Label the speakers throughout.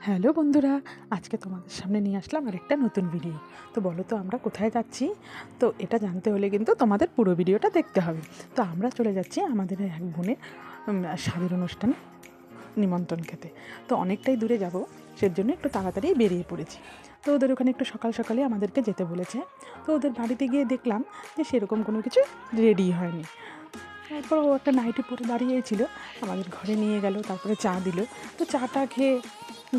Speaker 1: Hello বন্ধুরা, আজকে তোমাদের সামনে নিয়ে আসলাম আরেকটা নতুন ভিডিও। তো বলো তো আমরা কোথায় যাচ্ছি? তো এটা জানতে হলে কিন্তু তোমাদের পুরো ভিডিওটা দেখতে হবে। তো আমরা চলে যাচ্ছি আমাদের এক বোনের স্বাদের অনুষ্ঠান নিমন্ত্রণ খেতে। তো অনেকটাই দূরে যাব, সেজন্য একটু তাড়াতাড়ি বেরিয়ে পড়েছি। তো ওদের ওখানে একটু সকাল সকালে আমাদেরকে যেতে বলেছে। তো ওদের বাড়িতে গিয়ে দেখলাম যে সেরকম কোনো কিছু রেডি হয়নি। তারপর ও একটা নাইটি পরে দাঁড়িয়েছিল, আমাদের ঘরে নিয়ে গেল, তারপরে চা দিল। তো চাটা খেয়ে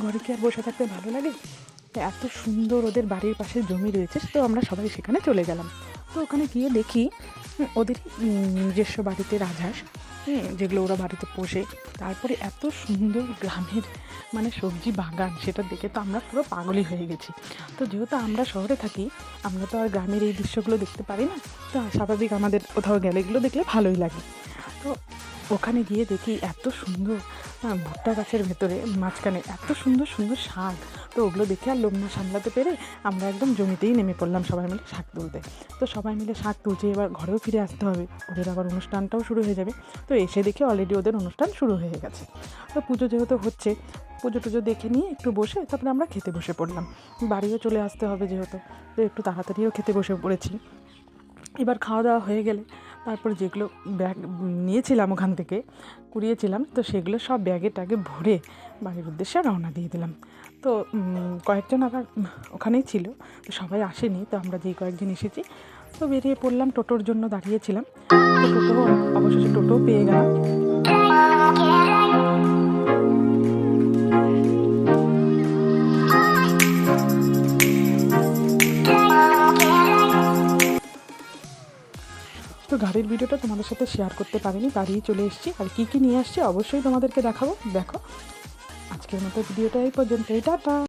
Speaker 1: ঘরে কি আর বসে থাকতে ভালো লাগে? তো এত সুন্দর ওদের বাড়ির পাশে জমি রয়েছে, তো আমরা সবাই সেখানে চলে গেলাম। তো ওখানে গিয়ে দেখি ওদের নিজস্ব বাড়িতে রাজহাঁস, যেগুলো ওরা বাড়িতে পোষে। তারপরে এত সুন্দর গ্রামের সবজি বাগান, সেটা দেখে তো আমরা পুরো পাগলই হয়ে গেছি। তো যেহেতু আমরা শহরে থাকি, আমরা তো আর গ্রামের এই দৃশ্যগুলো দেখতে পারি না। তো স্বাভাবিক আমাদের কোথাও গেলে এগুলো দেখলে ভালোই লাগে। তো ওখানে গিয়ে দেখি এত সুন্দর ভুট্টা গাছের ভেতরে মাঝখানে এত সুন্দর সুন্দর শাক। তো ওগুলো দেখে আর লোভ না সামলাতে পেরে আমরা একদম জমিতেই নেমে পড়লাম সবাই মিলে শাক তুলতে। তো সবাই মিলে শাক তুলছে, এবার ঘরেও ফিরে আসতে হবে, ওদের আবার অনুষ্ঠানটাও শুরু হয়ে যাবে। তো এসে দেখি অলরেডি ওদের অনুষ্ঠান শুরু হয়ে গেছে। তো পুজো যেহেতু হচ্ছে, পুজো টুজো দেখে নিয়ে একটু বসে তারপরে আমরা খেতে বসে পড়লাম। বাড়িও চলে আসতে হবে যেহেতু, তো একটু তাড়াতাড়িও খেতে বসে পড়েছি। এবার খাওয়া দাওয়া হয়ে গেলে তারপর যেগুলো ব্যাগ নিয়েছিলাম ওখান থেকে কুড়িয়েছিলাম, তো সেগুলো সব ব্যাগে ট্যাগে ভরে বাড়ির উদ্দেশ্যে রওনা দিয়ে দিলাম। তো কয়েকজন আবার ওখানেই ছিল, তো সবাই আসেনি। তো আমরা যেই কয়েকজন এসেছি তো বেরিয়ে পড়লাম, টোটোর জন্য দাঁড়িয়েছিলাম। তো টোটো অবশেষে টোটো পেয়ে গেলাম। তো গাড়ির ভিডিওটা তোমাদের সাথে শেয়ার করতে পারিনি, বাড়িই চলে এসেছি। আর কী কী নিয়ে আসছি অবশ্যই তোমাদেরকে দেখাবো। দেখো, আজকের মতো ভিডিওটা এই পর্যন্তই, টাটা।